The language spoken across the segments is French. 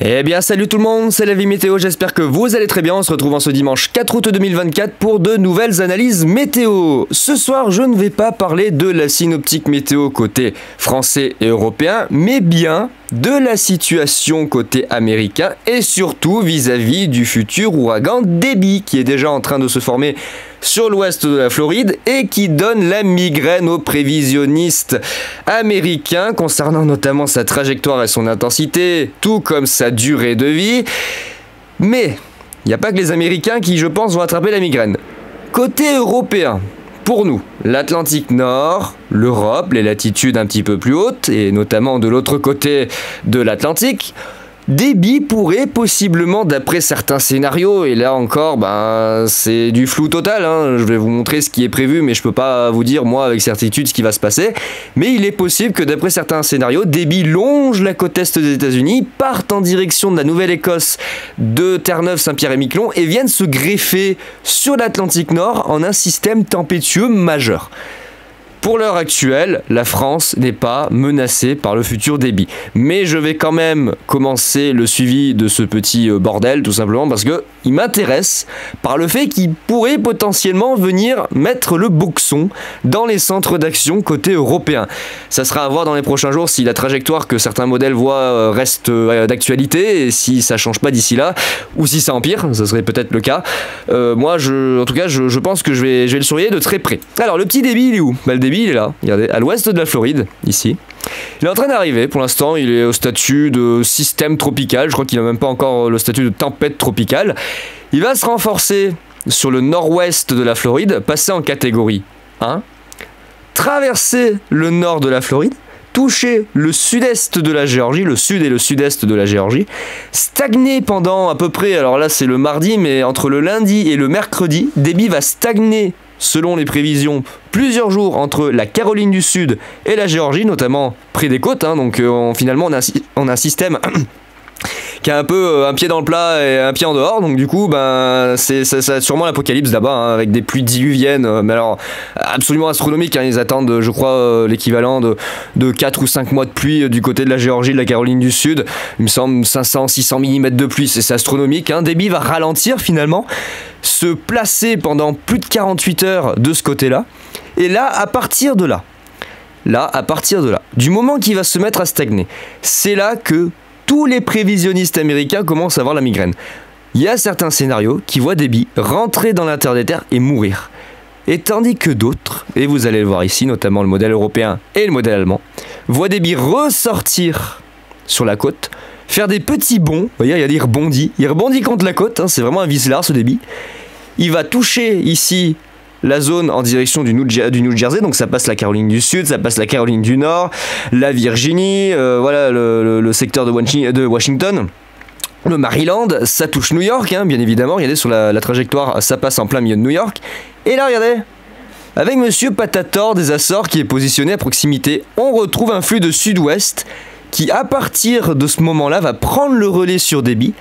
Eh bien salut tout le monde, c'est la vie météo, j'espère que vous allez très bien. On se retrouve en ce dimanche 4 août 2024 pour de nouvelles analyses météo. Ce soir, je ne vais pas parler de la synoptique météo côté français et européen, mais bien de la situation côté américain et surtout vis-à-vis du futur ouragan Debby qui est déjà en train de se former sur l'ouest de la Floride et qui donne la migraine aux prévisionnistes américains concernant notamment sa trajectoire et son intensité, tout comme sa durée de vie. Mais il n'y a pas que les Américains qui, je pense, vont attraper la migraine. Côté européen, pour nous, l'Atlantique Nord, l'Europe, les latitudes un petit peu plus hautes, et notamment de l'autre côté de l'Atlantique, Debby pourrait possiblement, d'après certains scénarios, et là encore, c'est du flou total, je vais vous montrer ce qui est prévu, mais je peux pas vous dire, moi, avec certitude, ce qui va se passer, mais il est possible que, d'après certains scénarios, Debby longe la côte est des États-Unis, parte en direction de la Nouvelle-Écosse, de Terre-Neuve, Saint-Pierre-et-Miquelon, et vienne se greffer sur l'Atlantique Nord en un système tempétueux majeur. Pour l'heure actuelle, la France n'est pas menacée par le futur Debby. Mais je vais quand même commencer le suivi de ce petit bordel, tout simplement parce que il m'intéresse par le fait qu'il pourrait potentiellement venir mettre le boxon dans les centres d'action côté européen. Ça sera à voir dans les prochains jours si la trajectoire que certains modèles voient reste d'actualité et si ça change pas d'ici là, ou si ça empire, ça serait peut-être le cas. Moi, en tout cas, je pense que je vais le surveiller de très près. Alors, le petit Debby, il est où ? Le Debby, il est là, regardez, à l'ouest de la Floride, ici. Il est en train d'arriver, pour l'instant, il est au statut de système tropical, je crois qu'il n'a même pas encore le statut de tempête tropicale. Il va se renforcer sur le nord-ouest de la Floride, passer en catégorie 1, traverser le nord de la Floride, toucher le sud-est de la Géorgie, le sud et le sud-est de la Géorgie, stagner pendant à peu près, alors là c'est le mardi, mais entre le lundi et le mercredi, Debby va stagner selon les prévisions, plusieurs jours entre la Caroline du Sud et la Géorgie, notamment près des côtes. Donc finalement, on a un système qui a un peu un pied dans le plat et un pied en dehors. Donc du coup, ça va être sûrement l'apocalypse là-bas, avec des pluies diluviennes. Mais alors, absolument astronomiques. Ils attendent, je crois, l'équivalent de 4 ou 5 mois de pluie du côté de la Géorgie, de la Caroline du Sud. Il me semble 500-600 mm de pluie. C'est astronomique. Debby va ralentir finalement, se placer pendant plus de 48 heures de ce côté-là. Et là, à partir de là, du moment qu'il va se mettre à stagner, c'est là que tous les prévisionnistes américains commencent à avoir la migraine. Il y a certains scénarios qui voient Debby rentrer dans la terre des terres et mourir. Et tandis que d'autres, et vous allez le voir ici, notamment le modèle européen et le modèle allemand, voient Debby ressortir sur la côte, faire des petits bonds. Vous voyez, il rebondit contre la côte, c'est vraiment un vis-lard ce Debby. Il va toucher ici la zone en direction du New Jersey, donc ça passe la Caroline du Sud, ça passe la Caroline du Nord, la Virginie, voilà le secteur de Washington, le Maryland, ça touche New York, bien évidemment, regardez sur la trajectoire, ça passe en plein milieu de New York, et là regardez, avec Monsieur Patator des Açores qui est positionné à proximité, on retrouve un flux de sud-ouest qui à partir de ce moment-là va prendre le relais sur Debby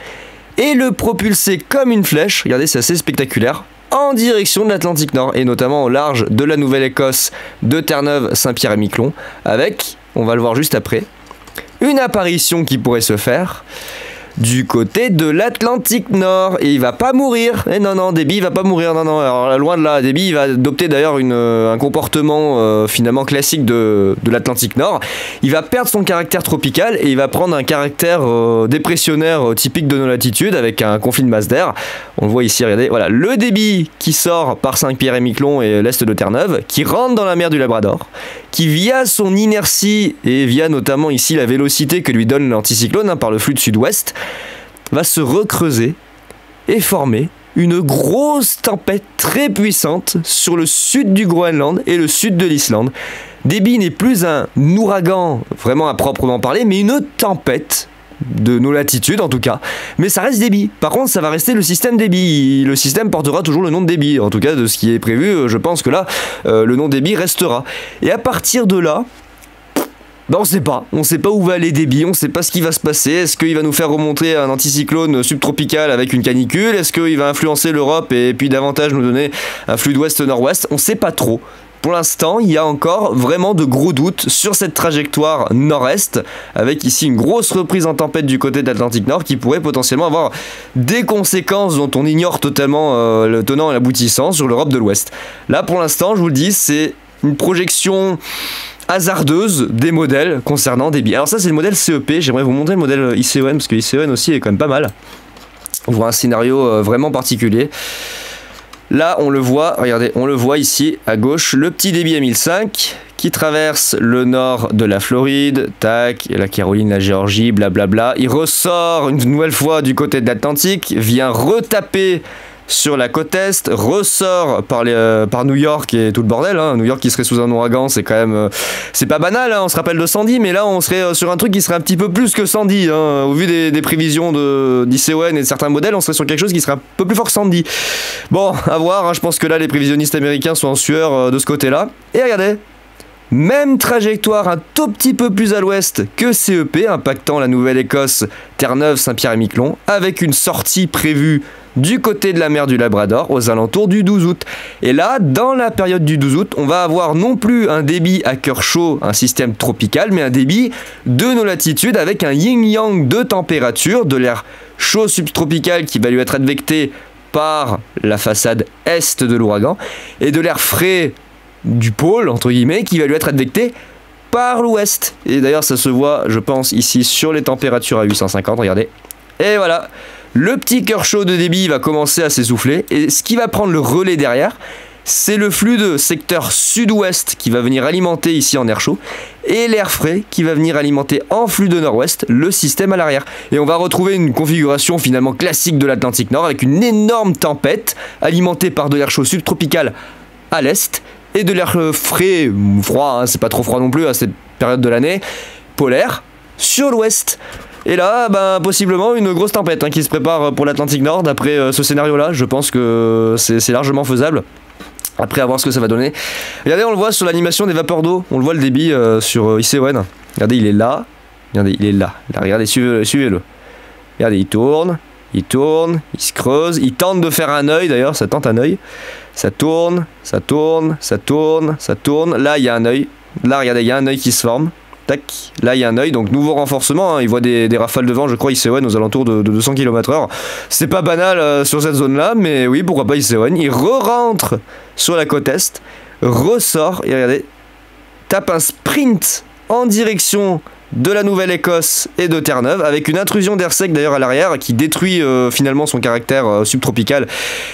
et le propulser comme une flèche, regardez c'est assez spectaculaire, en direction de l'Atlantique Nord, et notamment au large de la Nouvelle-Écosse, de Terre-Neuve, Saint-Pierre-et-Miquelon, avec, on va le voir juste après, une apparition qui pourrait se faire du côté de l'Atlantique Nord, et il va pas mourir, et non, Debby va pas mourir, non, alors loin de là, Debby va adopter d'ailleurs un comportement finalement classique de l'Atlantique Nord, il va perdre son caractère tropical, et il va prendre un caractère dépressionnaire typique de nos latitudes, avec un conflit de masse d'air, on le voit ici, regardez, voilà, le Debby qui sort par Saint-Pierre-et-Miquelon et l'est de Terre-Neuve, qui rentre dans la mer du Labrador, qui via son inertie, et via notamment ici la vélocité que lui donne l'anticyclone par le flux de sud-ouest, va se recreuser et former une grosse tempête très puissante sur le sud du Groenland et le sud de l'Islande. Debby n'est plus un ouragan vraiment à proprement parler, mais une tempête de nos latitudes en tout cas, mais ça reste Debby. Par contre, ça va rester le système Debby. Le système portera toujours le nom de Debby. En tout cas, de ce qui est prévu, je pense que là, le nom Debby restera. Et à partir de là, on sait pas où va aller Debby, on sait pas ce qui va se passer. Est-ce qu'il va nous faire remonter un anticyclone subtropical avec une canicule? Est-ce qu'il va influencer l'Europe et puis davantage nous donner un flux d'ouest-nord-ouest? On sait pas trop. Pour l'instant, il y a encore vraiment de gros doutes sur cette trajectoire nord-est, avec ici une grosse reprise en tempête du côté de l'Atlantique Nord qui pourrait potentiellement avoir des conséquences dont on ignore totalement le tenant et l'aboutissant sur l'Europe de l'Ouest. Là, pour l'instant, je vous le dis, c'est une projection hasardeuse des modèles concernant débit. Alors ça, c'est le modèle CEP. J'aimerais vous montrer le modèle ICON, parce que ICON aussi est quand même pas mal. On voit un scénario vraiment particulier. Là, on le voit, regardez, on le voit ici à gauche, le petit débit à 1005 qui traverse le nord de la Floride, tac, la Caroline, la Géorgie, blablabla. Il ressort une nouvelle fois du côté de l'Atlantique, vient retaper sur la côte est, ressort par New York et tout le bordel. Hein. New York qui serait sous un ouragan, c'est quand même... c'est pas banal, hein. On se rappelle de Sandy, mais là on serait sur un truc qui serait un petit peu plus que Sandy. Hein. Au vu des prévisions d'ICON et de certains modèles, on serait sur quelque chose qui serait un peu plus fort que Sandy. Bon, à voir, hein. Je pense que là les prévisionnistes américains sont en sueur de ce côté-là. Et regardez, même trajectoire un tout petit peu plus à l'ouest que CEP, impactant la Nouvelle-Écosse, Terre-Neuve, Saint-Pierre-et-Miquelon, avec une sortie prévue du côté de la mer du Labrador aux alentours du 12 août. Et là, dans la période du 12 août, on va avoir non plus un débit à cœur chaud, un système tropical, mais un débit de nos latitudes avec un yin-yang de température, de l'air chaud subtropical qui va lui être advecté par la façade est de l'ouragan, et de l'air frais du pôle, entre guillemets, qui va lui être advecté par l'ouest. Et d'ailleurs, ça se voit, je pense, ici sur les températures à 850, regardez. Et voilà, le petit cœur chaud de débit va commencer à s'essouffler, et ce qui va prendre le relais derrière, c'est le flux de secteur sud-ouest qui va venir alimenter ici en air chaud, et l'air frais qui va venir alimenter en flux de nord-ouest le système à l'arrière. Et on va retrouver une configuration finalement classique de l'Atlantique Nord, avec une énorme tempête alimentée par de l'air chaud subtropical à l'est, et de l'air frais, froid, hein, c'est pas trop froid non plus à cette période de l'année, polaire, sur l'ouest. Et là, ben, possiblement une grosse tempête qui se prépare pour l'Atlantique Nord. D'après ce scénario-là, je pense que c'est largement faisable. Après, à voir ce que ça va donner. Regardez, on le voit sur l'animation des vapeurs d'eau. On le voit le débit sur ICON. Regardez, il est là. Regardez, il est là. Là, regardez, suivez-le. Regardez, il tourne, il se creuse. Il tente de faire un œil, d'ailleurs, ça tente un œil. Ça tourne, ça tourne, ça tourne, ça tourne. Là, il y a un œil. Là, regardez, il y a un œil qui se forme. Tac, là il y a un œil, donc nouveau renforcement, hein. Il voit des rafales de vent, je crois, ICON aux alentours de 200 km/h. C'est pas banal sur cette zone-là, mais oui, pourquoi pas ICON. Il re-rentre sur la côte est, ressort, et regardez, tape un sprint en direction de la Nouvelle-Écosse et de Terre-Neuve, avec une intrusion d'air sec d'ailleurs à l'arrière, qui détruit finalement son caractère subtropical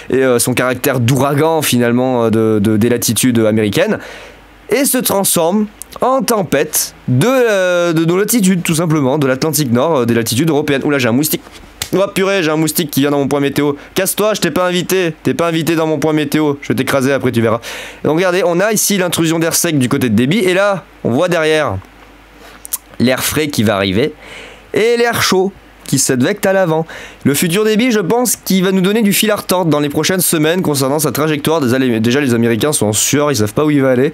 et son caractère d'ouragan finalement des latitudes américaines, et se transforme en tempête de nos latitudes, tout simplement, de l'Atlantique Nord, des latitudes européennes. Oula, j'ai un moustique. Oh purée, j'ai un moustique qui vient dans mon point météo. Casse-toi, je t'ai pas invité. T'es pas invité dans mon point météo. Je vais t'écraser après, tu verras. Donc regardez, on a ici l'intrusion d'air sec du côté de débit. Et là, on voit derrière l'air frais qui va arriver. Et l'air chaud qui s'advecte à l'avant. Le futur débit, je pense qu'il va nous donner du fil à retordre dans les prochaines semaines concernant sa trajectoire. Déjà, les Américains sont en sueur, ils savent pas où il va aller.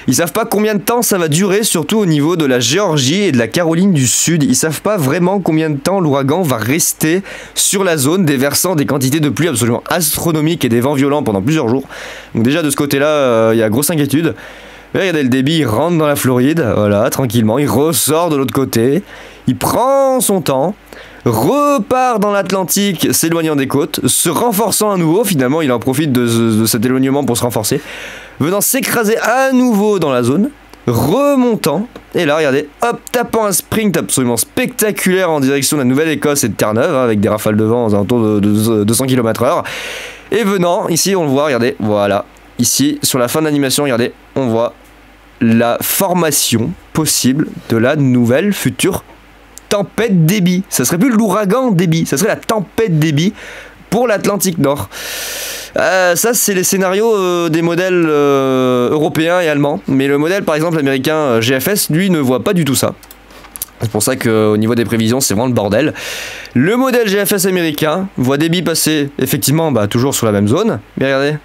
Ils savent pas combien de temps ça va durer, surtout au niveau de la Géorgie et de la Caroline du Sud. Ils savent pas vraiment combien de temps l'ouragan va rester sur la zone, déversant des quantités de pluie absolument astronomiques et des vents violents pendant plusieurs jours. Donc déjà, de ce côté-là, il y a grosse inquiétude. Mais regardez, le débit, il rentre dans la Floride, voilà, tranquillement, il ressort de l'autre côté, il prend son temps, repart dans l'Atlantique, s'éloignant des côtes, se renforçant à nouveau, finalement il en profite de cet éloignement pour se renforcer, venant s'écraser à nouveau dans la zone, remontant, et là regardez, hop, tapant un sprint absolument spectaculaire en direction de la Nouvelle-Écosse et de Terre-Neuve, hein, avec des rafales de vent aux alentours de 200 km/h, et venant, ici on le voit, regardez, voilà, ici sur la fin de l'animation, regardez, on voit la formation possible de la nouvelle future tempête débit. Ça serait plus l'ouragan débit, ça serait la tempête débit pour l'Atlantique Nord. Ça c'est les scénarios des modèles européens et allemands, mais le modèle par exemple américain GFS lui ne voit pas du tout ça. C'est pour ça qu'au niveau des prévisions c'est vraiment le bordel. Le modèle GFS américain voit débit passer effectivement toujours sur la même zone, mais regardez,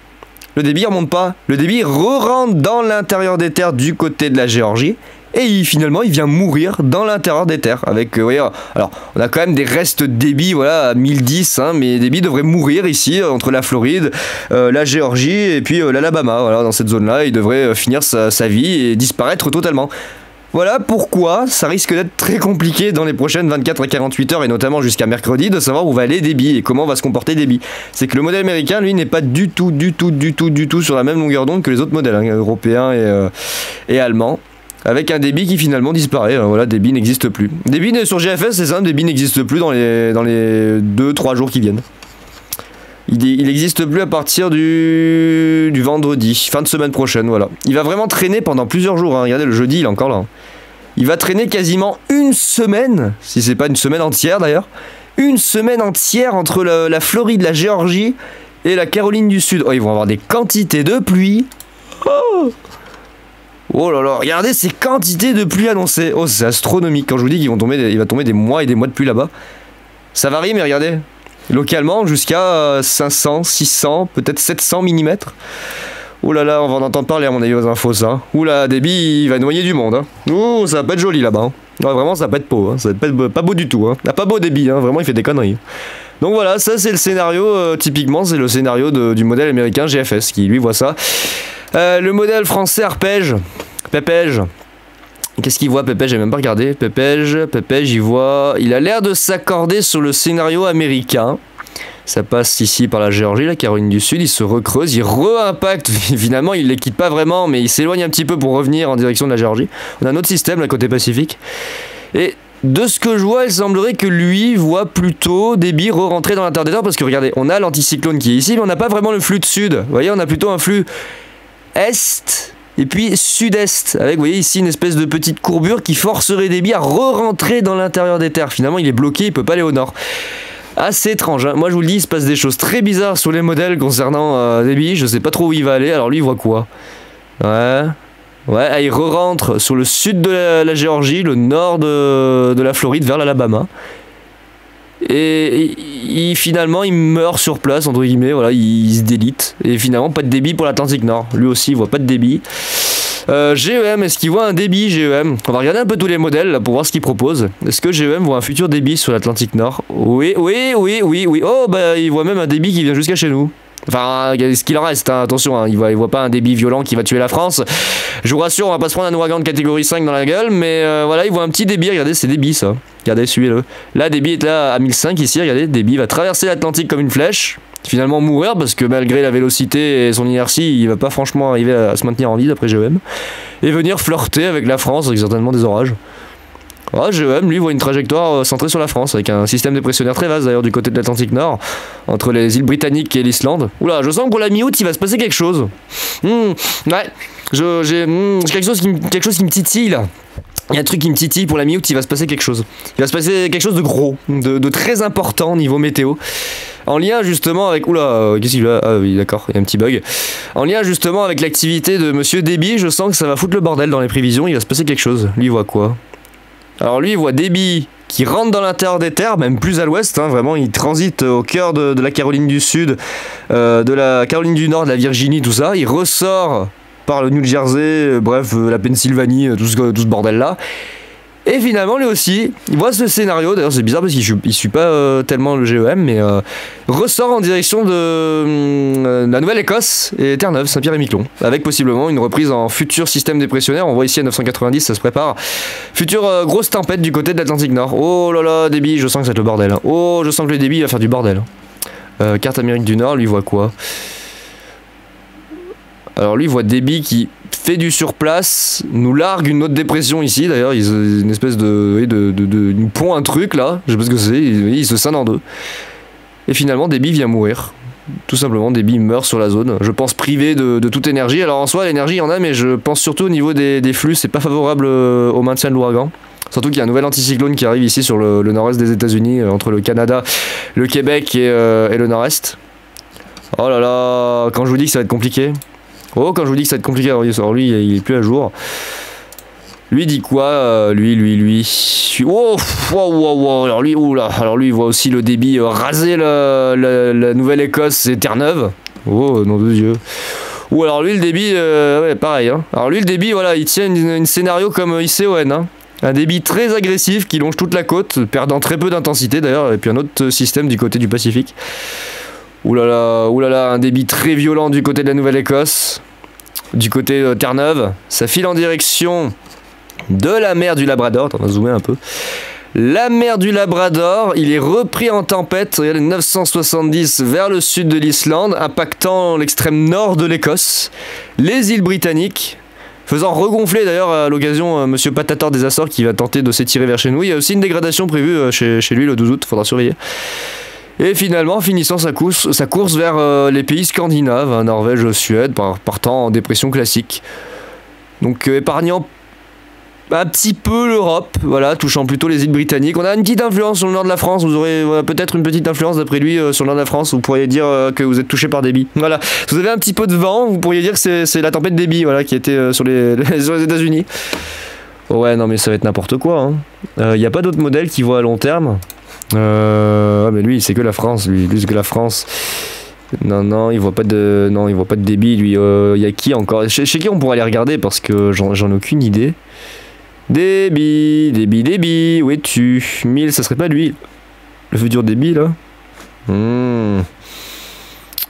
le débit remonte pas, le débit re-rentre dans l'intérieur des terres du côté de la Géorgie Et finalement, il vient mourir dans l'intérieur des terres. Avec, voyez, alors, on a quand même des restes de débit, voilà, à 1010, hein, mais débit devrait mourir ici, entre la Floride, la Géorgie et puis l'Alabama. Voilà, dans cette zone-là, il devrait finir sa vie et disparaître totalement. Voilà pourquoi ça risque d'être très compliqué dans les prochaines 24 à 48 heures et notamment jusqu'à mercredi de savoir où va aller Débit et comment va se comporter Débit. C'est que le modèle américain, lui, n'est pas du tout sur la même longueur d'onde que les autres modèles, hein, européens et allemands. Avec un débit qui finalement disparaît. Voilà, débit n'existe plus. Débit sur GFS, c'est simple, débit n'existe plus dans les 2-3 jours qui viennent. Il n'existe plus à partir du vendredi, fin de semaine prochaine, voilà. Il va vraiment traîner pendant plusieurs jours, hein. Regardez, le jeudi, il est encore là. Il va traîner quasiment une semaine, si c'est pas une semaine entière d'ailleurs, une semaine entière entre la Floride, la Géorgie et la Caroline du Sud. Oh, ils vont avoir des quantités de pluie. Oh là là, regardez ces quantités de pluie annoncées. Oh, c'est astronomique. Quand je vous dis qu'il va tomber des mois et des mois de pluie là-bas. Ça varie, mais regardez. Localement, jusqu'à 500, 600, peut-être 700 mm. Oh là là, on va en entendre parler à mon avis aux infos, ça. Ouh là, débit, il va noyer du monde. Hein. Ouh, ça va pas être joli là-bas. Hein. Ouais, vraiment, ça va pas être beau. Hein. Ça va pas beau du tout. Hein. Pas beau débit, hein. Vraiment, il fait des conneries. Donc voilà, ça c'est le scénario, typiquement, c'est le scénario du modèle américain GFS qui lui voit ça. Le modèle français Arpège, Pépège. Qu'est-ce qu'il voit, Pépège? J'ai même pas regardé. Pépège, il a l'air de s'accorder sur le scénario américain. Ça passe ici par la Géorgie, la Caroline du Sud, il se recreuse, il re-impacte, finalement il les quitte pas vraiment, mais il s'éloigne un petit peu pour revenir en direction de la Géorgie. On a un autre système, là, côté Pacifique. Et de ce que je vois, il semblerait que lui voit plutôt débit re-rentrer dans l'intérieur des terres, parce que regardez, on a l'anticyclone qui est ici, mais on n'a pas vraiment le flux de sud. Vous voyez, on a plutôt un flux est et puis sud-est, avec, vous voyez ici, une espèce de petite courbure qui forcerait débit à re-rentrer dans l'intérieur des terres. Finalement, il est bloqué, il peut pas aller au nord. Assez étrange, hein. Moi je vous le dis, il se passe des choses très bizarres sur les modèles concernant débit, je sais pas trop où il va aller, alors lui il voit quoi? Ouais, il re-rentre sur le sud de la Géorgie, le nord de la Floride, vers l'Alabama. Et finalement il meurt sur place, entre guillemets, voilà, il se délite. Et finalement pas de débit pour l'Atlantique Nord, lui aussi il voit pas de débit. GEM, est-ce qu'il voit un débit GEM? On va regarder un peu tous les modèles là, pour voir ce qu'il propose. Est-ce que GEM voit un futur débit sur l'Atlantique Nord? Oui. Oh, bah il voit même un débit qui vient jusqu'à chez nous. Enfin, ce qu'il en reste, hein, attention, hein, il voit pas un débit violent qui va tuer la France. Je vous rassure, on va pas se prendre un ouragan de catégorie 5 dans la gueule, mais voilà, il voit un petit débit, regardez, c'est débit ça. Regardez, suivez-le. Là, débit est là à 1005 ici, regardez, débit va traverser l'Atlantique comme une flèche. Finalement mourir parce que malgré la vélocité et son inertie, il va pas franchement arriver à se maintenir en vie d'après GEM. Et venir flirter avec la France avec certainement des orages. Ah, GEM, lui, voit une trajectoire centrée sur la France, avec un système dépressionnaire très vaste d'ailleurs du côté de l'Atlantique Nord, entre les îles britanniques et l'Islande. Oula, je sens que pour la mi-août, il va se passer quelque chose. Ouais, j'ai quelque chose qui me titille là. Il y a un truc qui me titille pour la mi-août, il va se passer quelque chose. Il va se passer quelque chose de gros, de très important niveau météo. En lien justement avec... Oula, qu'est-ce qu'il a? Ah oui, d'accord, il y a un petit bug. En lien justement avec l'activité de Monsieur Débit, je sens que ça va foutre le bordel dans les prévisions, il va se passer quelque chose. Lui, il voit quoi? Alors lui, il voit débit qui rentre dans l'intérieur des terres, même plus à l'ouest, hein, vraiment, il transite au cœur de la Caroline du Sud, de la Caroline du Nord, de la Virginie, tout ça. Il ressort par le New Jersey, bref, la Pennsylvanie, tout ce bordel-là. Et finalement, lui aussi, il voit ce scénario, d'ailleurs c'est bizarre parce qu'il suit pas tellement le GEM, mais ressort en direction de la Nouvelle-Écosse et Terre-Neuve, Saint-Pierre-et-Miquelon, avec possiblement une reprise en futur système dépressionnaire. On voit ici à 990, ça se prépare. Future grosse tempête du côté de l'Atlantique Nord. Oh là là, débit, je sens que ça va être le bordel. Hein. Oh, je sens que le débit va faire du bordel. Carte Amérique du Nord, lui voit quoi? Alors lui, il voit débit qui fait du surplace, nous largue une autre dépression ici, d'ailleurs, une espèce une pont, un truc là, je sais pas ce que c'est, il se scinde en deux. Et finalement, débit vient mourir. Tout simplement, débit meurt sur la zone. Je pense privé de toute énergie. Alors en soi, l'énergie, il y en a, mais je pense surtout au niveau des flux, c'est pas favorable au maintien de l'ouragan. Surtout qu'il y a un nouvel anticyclone qui arrive ici sur le nord-est des États-Unis, entre le Canada, le Québec et le nord-est. Oh là là, quand je vous dis que ça va être compliqué. Oh, quand je vous dis que ça va être compliqué, alors lui, il est plus à jour. Lui dit quoi? Lui. Oh, wow. Alors lui, oula. Alors lui, il voit aussi le débit raser la Nouvelle-Écosse et Terre-Neuve. Oh, nom de Dieu. Ou alors lui le débit, ouais pareil. Hein. Alors lui le débit, voilà, il tient une scénario comme ICON. Hein. Un débit très agressif qui longe toute la côte, perdant très peu d'intensité d'ailleurs, et puis un autre système du côté du Pacifique. Ouh là là, un débit très violent du côté de la Nouvelle-Écosse. Du côté de Terre-Neuve, ça file en direction de la mer du Labrador. Attends, on va zoomer un peu. La mer du Labrador, il est repris en tempête, regardez, 970 vers le sud de l'Islande, impactant l'extrême nord de l'Écosse, les îles britanniques, faisant regonfler d'ailleurs à l'occasion Monsieur Patator des Açores qui va tenter de s'étirer vers chez nous. Il y a aussi une dégradation prévue chez lui le 12 août, faudra surveiller. Et finalement, finissant sa course vers les pays scandinaves, Norvège, Suède, partant en dépression classique. Donc épargnant un petit peu l'Europe, voilà, touchant plutôt les îles britanniques. On a une petite influence sur le nord de la France, vous aurez peut-être une petite influence d'après lui sur le nord de la France, vous pourriez dire que vous êtes touché par Débit. Voilà, si vous avez un petit peu de vent, vous pourriez dire que c'est la tempête Débit, voilà, qui était sur les États-Unis. Oh ouais, non mais ça va être n'importe quoi. Il n'y a pas d'autres modèles qui voient à long terme. Mais lui, c'est que la France, lui c'est que la France. Non, il voit pas de, il voit pas de débit, lui. Il y a qui encore? Chez qui on pourrait aller regarder parce que j'en ai aucune idée. Débit, où es-tu? 1000, ça serait pas lui. Le futur débit, là.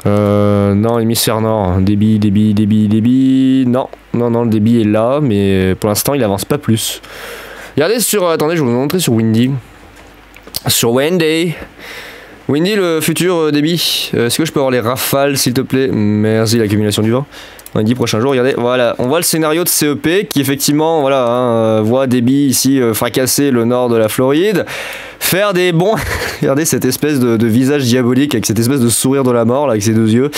Non, hémisphère nord. Débit. Non, le débit est là, mais pour l'instant, il avance pas plus. Regardez sur... attendez, je vais vous montrer sur Windy. Sur Wendy, le futur débit. Est-ce que je peux avoir les rafales, s'il te plaît? Merci, l'accumulation du vent. Dans les 10 prochains jours, regardez, voilà, on voit le scénario de CEP qui effectivement, voilà, voit débit ici fracasser le nord de la Floride, faire des bons... regardez cette espèce de visage diabolique avec cette espèce de sourire de la mort là, avec ses deux yeux.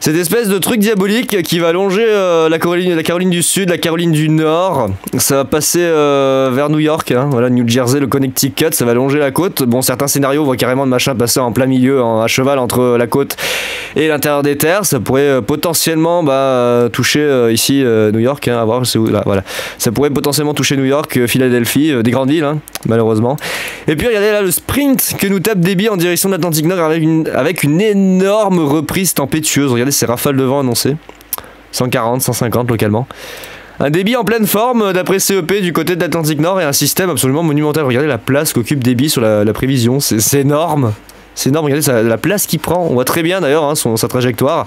Cette espèce de truc diabolique qui va longer la Caroline du Sud, la Caroline du Nord. Ça va passer vers New York, hein, voilà, New Jersey, le Connecticut, ça va longer la côte. Bon, certains scénarios voient carrément le machin passer en plein milieu, à cheval entre la côte et l'intérieur des terres. Ça pourrait potentiellement toucher ici New York, hein, à voir, là, voilà. Ça pourrait potentiellement toucher New York, Philadelphie, des grandes villes, hein, malheureusement. Et puis regardez là le sprint que nous tape Débit en direction de l'Atlantique Nord avec une énorme reprise tempétueuse. Regardez ces rafales de vent annoncées. 140, 150 localement. Un débit en pleine forme d'après CEP du côté de l'Atlantique Nord et un système absolument monumental. Regardez la place qu'occupe Débit sur la prévision. C'est énorme. C'est énorme. Regardez la place qu'il prend. On voit très bien d'ailleurs hein, sa trajectoire.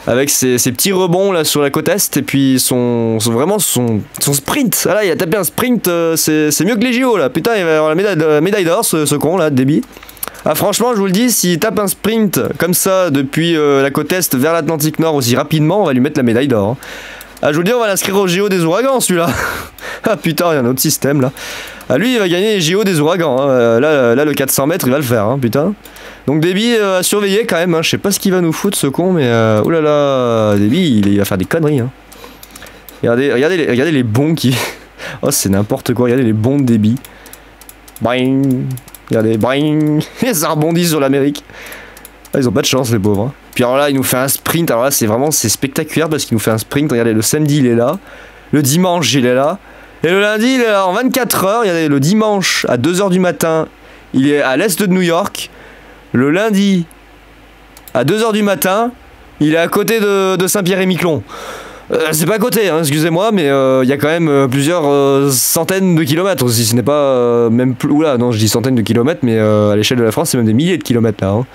Avec ses petits rebonds là sur la côte est et puis vraiment son sprint. Ah là, il a tapé un sprint, c'est mieux que les JO là. Putain, il va avoir la médaille d'or ce con là, Débit. Ah franchement, je vous le dis, s'il tape un sprint comme ça depuis la côte est vers l'Atlantique Nord aussi rapidement, on va lui mettre la médaille d'or. Hein. Ah je vous le dis, on va l'inscrire au JO des ouragans celui-là. Ah putain, il y a un autre système là. Ah lui, il va gagner les JO des ouragans. Hein. Là, le 400 mètres, il va le faire, hein, putain. Donc Débit à surveiller quand même, hein. Je sais pas ce qu'il va nous foutre ce con, mais oulala, Débit il va faire des conneries. Hein. Regardez les bons qui... oh c'est n'importe quoi, regardez les bons de Débit. Boing. Regardez, boing. Ça rebondit sur l'Amérique. Ah, ils ont pas de chance les pauvres. Hein. Puis alors là il nous fait un sprint, alors là c'est spectaculaire parce qu'il nous fait un sprint, regardez le samedi il est là, le dimanche il est là, et le lundi il est là en 24 heures, regardez le dimanche à 2 h du matin il est à l'est de New York. Le lundi, à 2 h du matin, il est à côté de Saint-Pierre-et-Miquelon. C'est pas à côté, hein, excusez-moi, mais il y a quand même plusieurs centaines de kilomètres, si ce n'est pas même plus... Oula, non, je dis centaines de kilomètres, mais à l'échelle de la France, c'est même des milliers de kilomètres, là. Hein.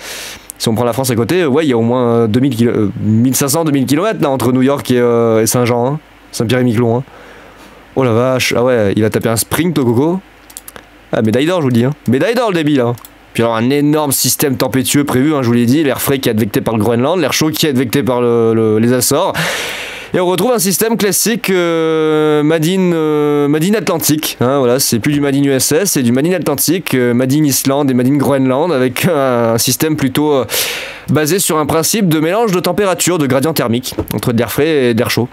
Si on prend la France à côté, ouais, il y a au moins 1500-2000 kilomètres, là, entre New York et Saint-Jean, hein, Saint-Pierre-et-Miquelon. Hein. Oh la vache, ah ouais, il va taper un sprint, au coco. Ah, médaille d'or, je vous le dis, hein. Médaille d'or, le débit, là. Puis alors un énorme système tempétueux prévu, hein, je vous l'ai dit, l'air frais qui est advecté par le Groenland, l'air chaud qui est advecté par les Açores. Et on retrouve un système classique Made in Atlantique. Hein, voilà, c'est plus du Made in USS, c'est du Made in Atlantique, Made in Islande et Made in Groenland, avec un système plutôt basé sur un principe de mélange de température, de gradient thermique, entre de l'air frais et de l'air chaud.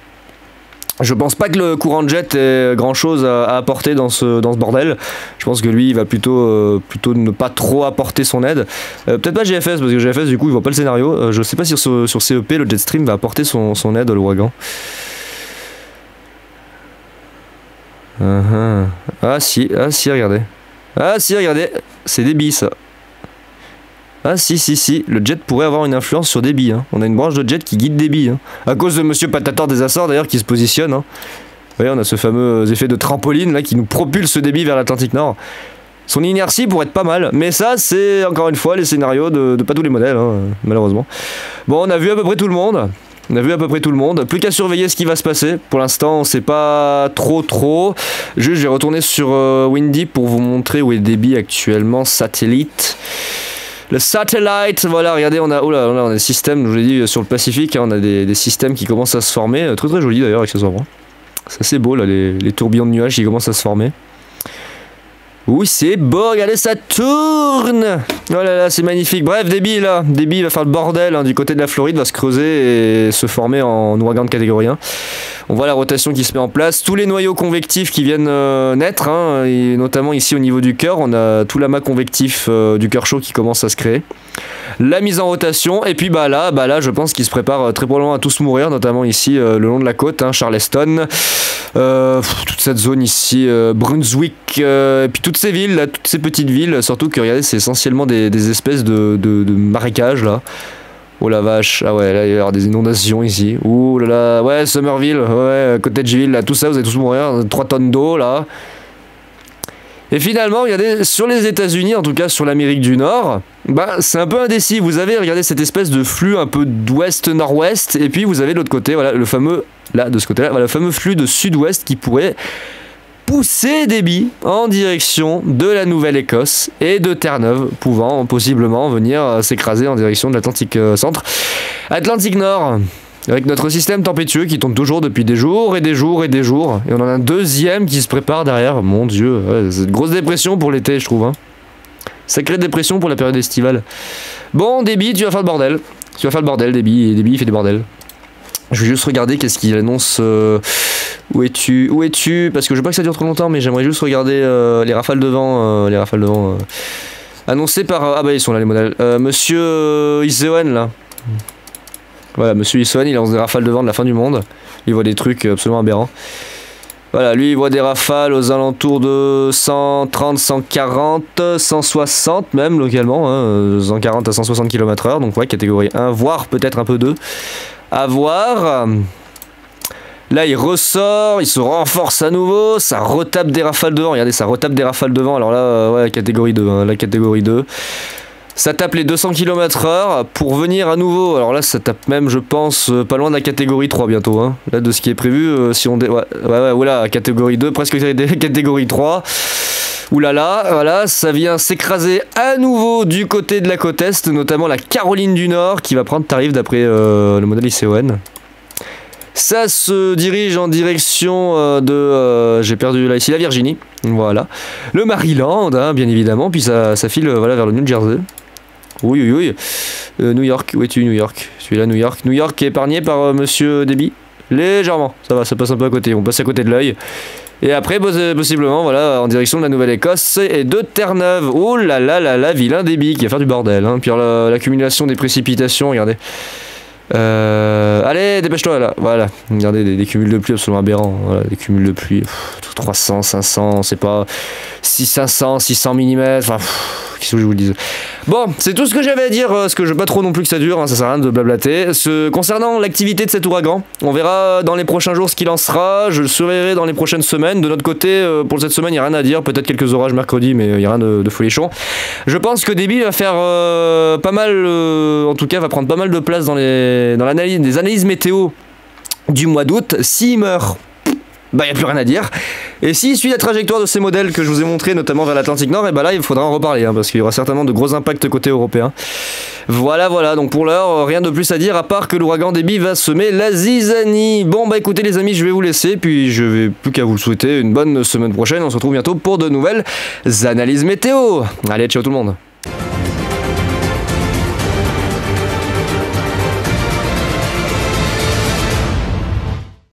Je pense pas que le courant de jet ait grand chose à apporter dans ce bordel. Je pense que lui il va plutôt ne pas trop apporter son aide. Peut-être pas GFS parce que GFS du coup il voit pas le scénario. Je sais pas si sur CEP le Jetstream va apporter son aide à l'ouragan. Ah si regardez. Ah si regardez, c'est Débit ça. Ah si, le jet pourrait avoir une influence sur Débit. Hein. On a une branche de jet qui guide Débit. Hein. À cause de Monsieur Patator des Açores d'ailleurs qui se positionne. Hein. Vous voyez, on a ce fameux effet de trampoline là qui nous propulse Débit vers l'Atlantique Nord. Son inertie pourrait être pas mal, mais ça c'est encore une fois les scénarios de pas tous les modèles, hein, malheureusement. Bon, on a vu à peu près tout le monde. Plus qu'à surveiller ce qui va se passer. Pour l'instant, on sait pas trop. Juste, je vais retourner sur Windy pour vous montrer où est Débit actuellement. Satellite. Le satellite, voilà, regardez, on a des systèmes, je vous l'ai dit, sur le Pacifique, hein, on a des systèmes qui commencent à se former. Très très joli d'ailleurs, accessoirement. C'est assez beau là, les tourbillons de nuages qui commencent à se former. Oui, c'est beau, regardez, ça tourne. Oh là là, c'est magnifique. Bref, Débit va faire le bordel hein, du côté de la Floride, va se creuser et se former en ouragan de catégorie 1. On voit la rotation qui se met en place, tous les noyaux convectifs qui viennent naître, hein, et notamment ici au niveau du cœur, on a tout l'amas convectif du cœur chaud qui commence à se créer. La mise en rotation, et puis bah là je pense qu'il se prépare très probablement à tous mourir, notamment ici le long de la côte, hein, Charleston, toute cette zone ici, Brunswick, et puis toutes ces villes, là, toutes ces petites villes, surtout que regardez, c'est essentiellement des espèces de marécages là. Oh la vache, ah ouais, là il va y avoir des inondations ici. Ouh là là, ouais, Somerville, ouais, Cottageville, là, tout ça, vous allez tous mourir, 3 tonnes d'eau là. Et finalement, regardez, sur les États-Unis, en tout cas sur l'Amérique du Nord, bah c'est un peu indécis. Vous avez, regardez, cette espèce de flux un peu d'ouest-nord-ouest, et puis vous avez de l'autre côté, voilà, le fameux, là, de ce côté-là, voilà, le fameux flux de sud-ouest qui pourrait pousser Débit en direction de la Nouvelle-Écosse et de Terre-Neuve, pouvant possiblement venir s'écraser en direction de l'Atlantique Centre. Atlantique Nord, avec notre système tempétueux qui tourne toujours depuis des jours, et on en a un deuxième qui se prépare derrière. Mon Dieu, ouais, c'est une grosse dépression pour l'été, je trouve. Hein. Sacrée dépression pour la période estivale. Bon, Débit, tu vas faire le bordel. Débit, et Débit il fait des bordels. Je vais juste regarder qu'est-ce qu'il annonce. Où es-tu? Parce que je veux pas que ça dure trop longtemps, mais j'aimerais juste regarder les rafales de vent. Annoncées par... ah bah ils sont là les modèles. Monsieur Iseoen là. Voilà, Monsieur Iseoen, il lance des rafales de vent de la fin du monde. Il voit des trucs absolument aberrants. Voilà, lui il voit des rafales aux alentours de 130, 140, 160 même localement. Hein, 140 à 160 km/h, donc ouais, catégorie 1, voire peut-être un peu 2. À voir. Là il ressort, il se renforce à nouveau, ça retape des rafales de vent, regardez, ça retape des rafales de vent, alors là, ouais, catégorie 2, hein, la catégorie 2. Ça tape les 200 km/h pour venir à nouveau, alors là ça tape même, je pense, pas loin de la catégorie 3 bientôt, hein. Là de ce qui est prévu, si on... Ouais, voilà, catégorie 2, presque catégorie 3. Oulala, voilà, ça vient s'écraser à nouveau du côté de la côte Est, notamment la Caroline du Nord, qui va prendre tarif d'après le modèle Iseoen. Ça se dirige en direction de... j'ai perdu là ici, la Virginie. Voilà. Le Maryland, hein, bien évidemment. Puis ça file voilà, vers le New Jersey. Oui. New York, où es-tu New York? Je suis là, New York. New York est épargné par Monsieur Débit. Légèrement. Ça va, ça passe un peu à côté. On passe à côté de l'œil. Et après, possiblement, voilà, en direction de la Nouvelle-Écosse et de Terre-Neuve. Oh là là, vilain Débit qui va faire du bordel. Hein. Puis l'accumulation des précipitations, regardez. Allez, dépêche-toi là, voilà. Regardez des cumuls de pluie absolument aberrants. Voilà, des cumuls de pluie. 300, 500, c'est pas 500, 600 mm. Enfin, qu'est-ce que je vous dise. Bon, c'est tout ce que j'avais à dire, parce que je veux pas trop non plus que ça dure, hein, ça sert à rien de blablater. Concernant l'activité de cet ouragan, on verra dans les prochains jours ce qu'il en sera. Je le surveillerai dans les prochaines semaines. De notre côté, pour cette semaine, il n'y a rien à dire. Peut-être quelques orages mercredi, mais il n'y a rien de folichon. Je pense que Débit va faire pas mal, en tout cas, va prendre pas mal de place dans les analyses météo du mois d'août. S'il meurt, bah il n'y a plus rien à dire. Et s'il suit la trajectoire de ces modèles que je vous ai montré, notamment vers l'Atlantique Nord, et bah là il faudra en reparler, hein, parce qu'il y aura certainement de gros impacts côté européen. Voilà, donc pour l'heure, rien de plus à dire à part que l'ouragan Débit va semer la zizanie. Bon bah écoutez les amis, je vais vous laisser, puis je vais plus qu'à vous souhaiter une bonne semaine prochaine. On se retrouve bientôt pour de nouvelles analyses météo. Allez, ciao tout le monde.